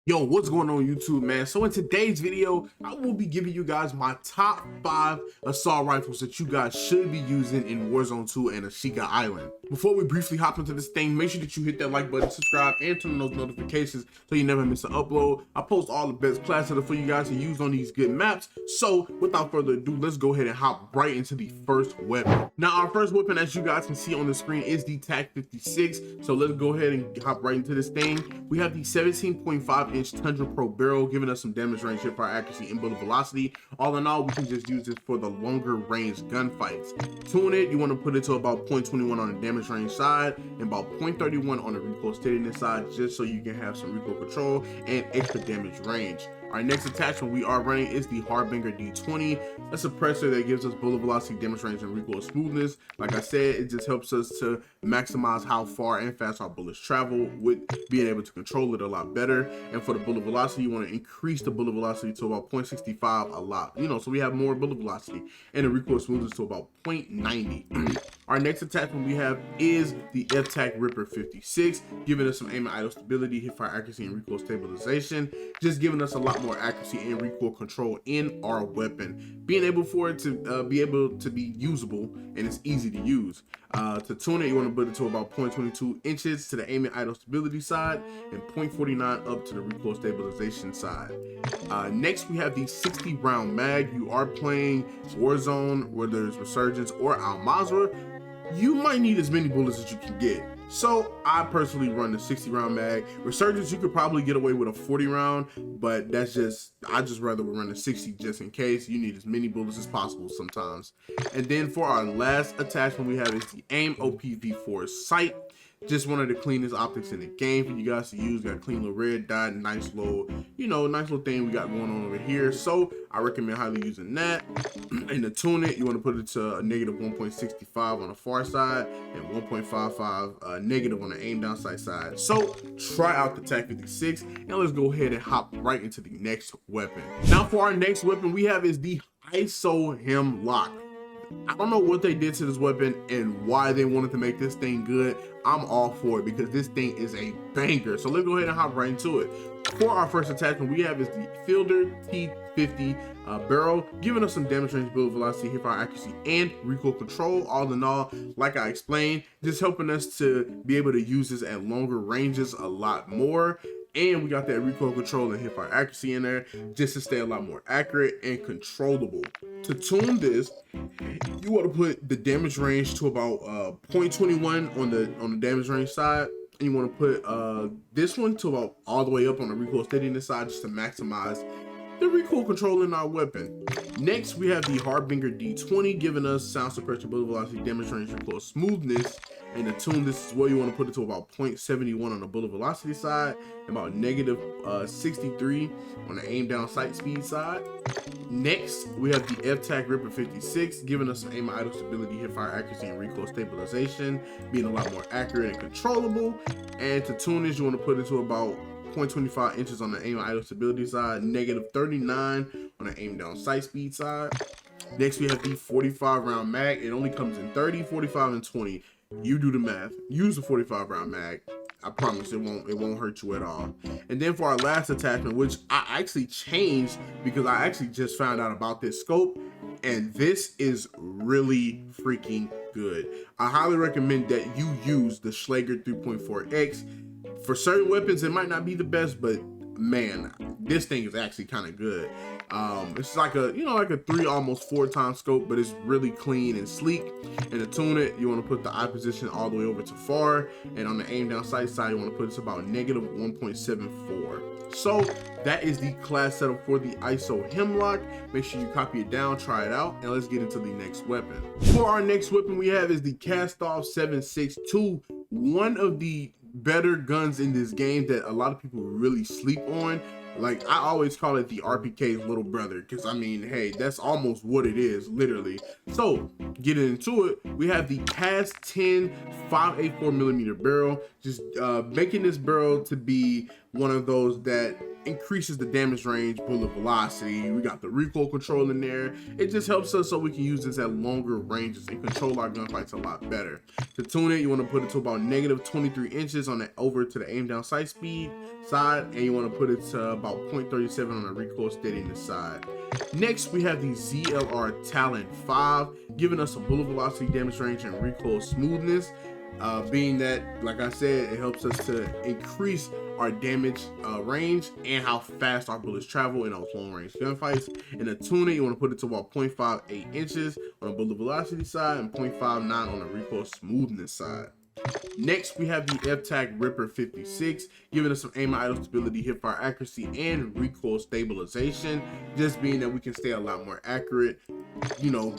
Yo, what's going on YouTube, man? So in today's video, I will be giving you guys my top 5 assault rifles that you guys should be using in Warzone 2 and ASHIKA Island. Before we briefly hop into this thing, make sure that you hit that like button, subscribe, and turn on those notifications so you never miss an upload. I post all the best class setup for you guys to use on these good maps. So without further ado, let's go ahead and hop right into the first weapon. Now our first weapon, as you guys can see on the screen, is the TAC 56. So let's go ahead and hop right into this thing. We have the 17.5 inch Tundra Pro barrel, giving us some damage range, hip fire accuracy, and bullet velocity. All in all, we can just use this for the longer range gunfights. Tune it, you want to put it to about 0.21 on the damage range side and about 0.31 on the recoil steadiness side, just so you can have some recoil control and extra damage range. Our next attachment we are running is the Harbinger D20, a suppressor that gives us bullet velocity, damage range, and recoil smoothness. Like I said, it just helps us to maximize how far and fast our bullets travel with being able to control it a lot better. And for the bullet velocity, you want to increase the bullet velocity to about 0.65 a lot, so we have more bullet velocity, and the recoil smoothness to about 0.90. Our next attachment we have is the FTAC Ripper 56, giving us some aim and idle stability, hip fire accuracy, and recoil stabilization, just giving us a lot more accuracy and recoil control in our weapon, being able for it to be usable, and it's easy to use. To tune it, you want to put it to about 0.22 inches to the aim and idle stability side and 0.49 up to the recoil stabilization side. Next, we have the 60 round mag. You are playing Warzone, whether it's Resurgence or Al Mazrah, you might need as many bullets as you can get. So I personally run the 60 round mag. Resurgence, you could probably get away with a 40 round, but I just rather run the 60 just in case. You need as many bullets as possible sometimes. And then for our last attachment we have is the AIM OPV4 sight. Just one of the cleanest optics in the game for you guys to use. Got a clean little red dot, nice little, nice little thing we got going on over here. So I recommend highly using that. And to tune it, you want to put it to a negative 1.65 on the far side and 1.55 negative on the aim down sight side. So try out the TAC 56, and let's go ahead and hop right into the next weapon. Now for our next weapon we have is the ISO Hemlock. I don't know what they did to this weapon and why they wanted to make this thing good. I'm all for it because this thing is a banger. So let's go ahead and hop right into it. For our first attachment we have is the Fielder T50 barrel, giving us some damage range, bullet velocity, hip fire accuracy, and recoil control. All in all, like I explained, just helping us to be able to use this at longer ranges a lot more. And we got that recoil control and hip fire accuracy in there just to stay a lot more accurate and controllable. To tune this, you want to put the damage range to about 0.21 on the damage range side, and you want to put this one to about all the way up on the recoil steadiness side, just to maximize the recoil control in our weapon. Next, we have the Harbinger D20, giving us sound suppression, bullet velocity, damage range, recoil smoothness. And to tune this as well, you want to put it to about 0.71 on the bullet velocity side and about negative 63 on the aim down sight speed side. Next, we have the FTAC Ripper 56, giving us some aim and idle stability, hip fire accuracy, and recoil stabilization, being a lot more accurate and controllable. And to tune this, you want to put it to about 0.25 inches on the aim and idle stability side, negative 39 on the aim down sight speed side. Next, we have the 45 round mag. It only comes in 30, 45, and 20. You do the math. Use the 45 round mag. I promise it won't hurt you at all. And then for our last attachment, which I actually changed because I actually just found out about this scope, and this is really freaking good. I highly recommend that you use the Schlager 3.4X. For certain weapons, it might not be the best, but man, this thing is actually kind of good. It's like a like a 3, almost 4 times scope, but it's really clean and sleek. And to tune it, you want to put the eye position all the way over to far, and on the aim down sight side, you want to put it to about negative 1.74. So that is the class setup for the ISO Hemlock. Make sure you copy it down, try it out, and let's get into the next weapon. For our next weapon we have is the Cast-Off 7.62, one of the better guns in this game that a lot of people really sleep on. Like, I always call it the RPK's little brother, because I mean, hey, that's almost what it is, literally. So getting into it, we have the CAS 10 584mm barrel, just making this barrel to be one of those that increases the damage range, bullet velocity. We got the recoil control in there. It just helps us so we can use this at longer ranges and control our gunfights a lot better. To tune it, you want to put it to about -23 inches on the over to the aim down sight speed side, and you want to put it to about 0.37 on the recoil steadiness side. Next, we have the ZLR TALON 5, giving us a bullet velocity, damage range, and recoil smoothness. Being that, like I said, it helps us to increase our damage range and how fast our bullets travel in those long range gunfights. In the tuning, you want to put it to about 0.58 inches on the bullet velocity side and 0.59 on the recoil smoothness side. Next, we have the FTAC Ripper 56, giving us some aim and idle stability, hip fire accuracy, and recoil stabilization. Just being that we can stay a lot more accurate. You know,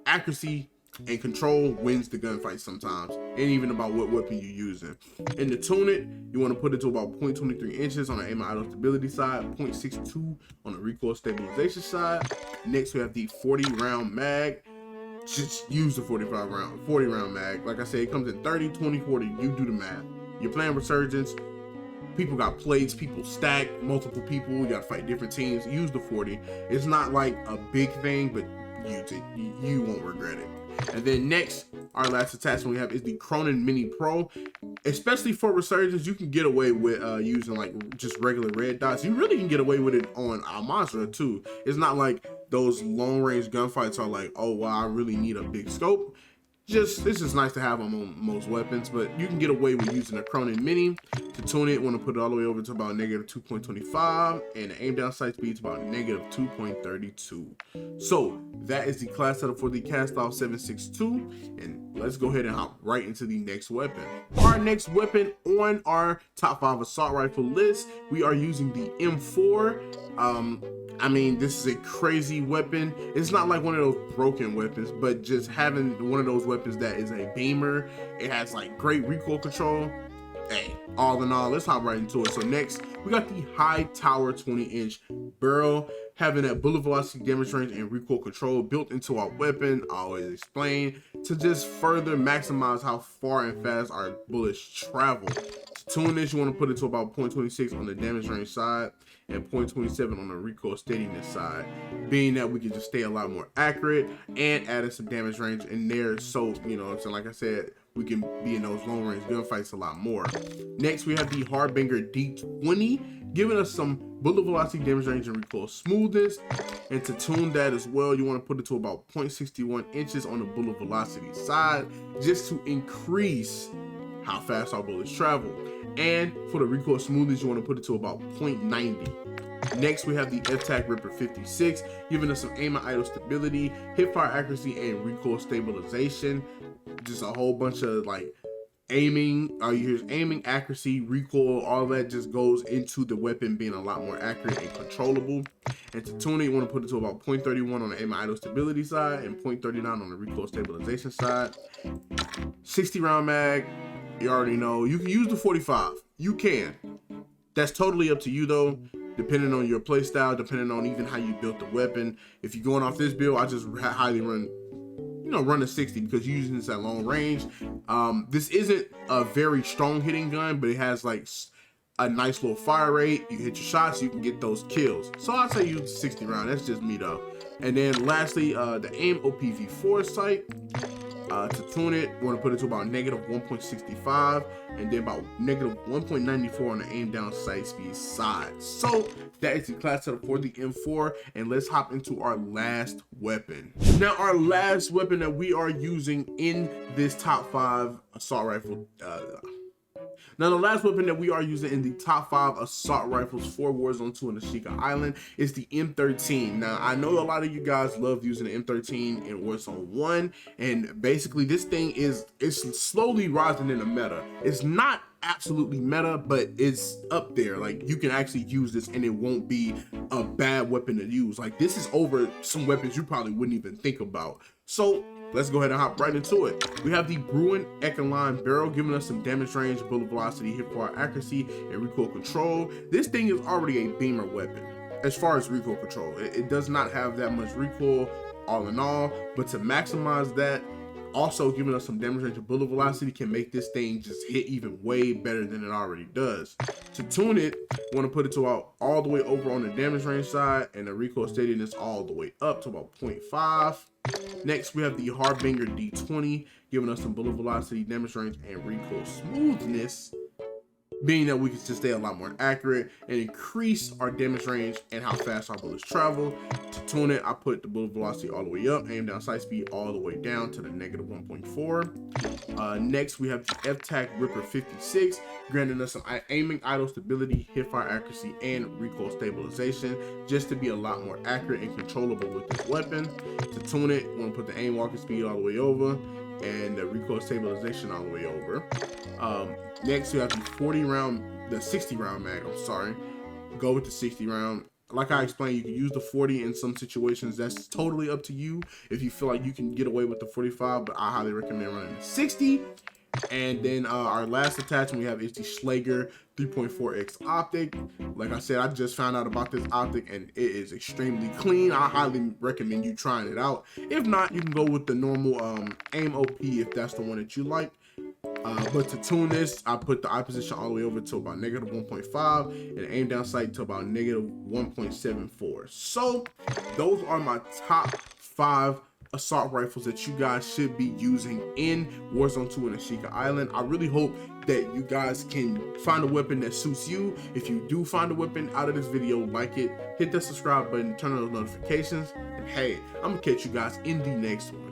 accuracy and control wins the gunfight sometimes, and even about what weapon you're using. And to tune it, you want to put it to about 0.23 inches on the aim and idle stability side, 0.62 on the recoil stabilization side. Next, we have the 40 round mag. Just use the 40 round mag. Like I said, it comes in 30, 20, 40. You do the math. You're playing Resurgence. People got plates, people stack, multiple people. You got to fight different teams. Use the 40. It's not like a big thing, but use it. You won't regret it. And then next, our last attachment we have is the CRONEN Mini Pro. Especially for Resurgence, you can get away with using like just regular red dots. You really can get away with it on our monster too. It's not like those long range gunfights are like, oh wow, I really need a big scope. Just, it's just nice to have them on most weapons, but you can get away with using a CRONEN Mini. To tune it, want to put it all the way over to about -2.25, and the aim down sight speed to about -2.32. So that is the class setup for the Cast Off 7.62, and let's go ahead and hop right into the next weapon. Our next weapon on our top 5 assault rifle list, we are using the M4. I mean, this is a crazy weapon. It's not like one of those broken weapons, but just having one of those weapons that is a beamer, it has like great recoil control. Hey, all in all, let's hop right into it. So next, we got the HIGHTOWER 20-inch barrel, having that bullet velocity, damage range, and recoil control built into our weapon. I always explain, to just further maximize how far and fast our bullets travel. To tune this, you want to put it to about 0.26 on the damage range side and 0.27 on the recoil steadiness side, being that we can just stay a lot more accurate and added some damage range in there. So, you know, so like I said, we can be in those long range gunfights a lot more. Next, we have the Harbinger D20, giving us some bullet velocity, damage range, and recoil smoothness. And to tune that as well, you want to put it to about 0.61 inches on the bullet velocity side, just to increase how fast our bullets travel. And for the recoil smoothness, you want to put it to about 0.90. Next, we have the FTAC Ripper 56, giving us some aim and idle stability, hip fire accuracy, and recoil stabilization. Just a whole bunch of like aiming, here's aiming, accuracy, recoil, all that just goes into the weapon being a lot more accurate and controllable. And to tune it, you want to put it to about 0.31 on the aim and idle stability side and 0.39 on the recoil stabilization side. 60 round mag, you already know. You can use the 45. You can. That's totally up to you though, depending on your play style, depending on even how you built the weapon. If you're going off this build, I just highly run a 60 because you're using this at long range. This isn't a very strong hitting gun, but it has like a nice little fire rate. You hit your shots, you can get those kills. So I'd say use 60 round. That's just me though. And then lastly, the aim OPV4 sight. To tune it, you want to put it to about -1.65 and then about -1.94 on the aim down sight speed side. So that is the class setup for the M4, and let's hop into our last weapon. Now, our last weapon that we are using in this top 5 assault rifle, Now, the last weapon that we are using in the top 5 assault rifles for Warzone 2 and ASHIKA Island is the M13. Now, I know a lot of you guys love using the M13 in Warzone 1, and basically this thing it's slowly rising in the meta. It's not absolutely meta, but it's up there. Like, you can actually use this and it won't be a bad weapon to use. Like, this is over some weapons you probably wouldn't even think about. So let's go ahead and hop right into it. We have the BRUEN ECHELON barrel giving us some damage range, bullet velocity, hipfire accuracy, and recoil control. This thing is already a beamer weapon as far as recoil control. It does not have that much recoil all in all, but to maximize that, also giving us some damage range and bullet velocity can make this thing just hit even way better than it already does. To tune it, want to put it to all the way over on the damage range side, and the recoil steadiness all the way up to about 0.5. Next, we have the Harbinger D20, giving us some bullet velocity, damage range, and recoil smoothness, being that we can just stay a lot more accurate and increase our damage range and how fast our bullets travel. To tune it, I put the bullet velocity all the way up, aim down sight speed all the way down to the -1.4. Next, we have the FTAC Ripper 56, granting us some aiming idle stability, hipfire accuracy, and recoil stabilization, just to be a lot more accurate and controllable with this weapon. To tune it, want to put the aim walking speed all the way over and the recoil stabilization all the way over. Next, you have the 60 round mag, I'm sorry. Go with the 60 round. Like I explained, you can use the 40 in some situations. That's totally up to you if you feel like you can get away with the 45, but I highly recommend running the 60. And then our last attachment we have is the Schlager 3.4x optic. Like I said, I just found out about this optic and it is extremely clean. I highly recommend you trying it out. If not, you can go with the normal aim OP if that's the one that you like. But to tune this, I put the eye position all the way over to about -1.5 and aim down sight to about -1.74. So those are my top 5 assault rifles that you guys should be using in Warzone 2 and ASHIKA Island. I really hope that you guys can find a weapon that suits you. If you do find a weapon out of this video, like it, hit the subscribe button, turn on those notifications, and hey, I'm gonna catch you guys in the next one.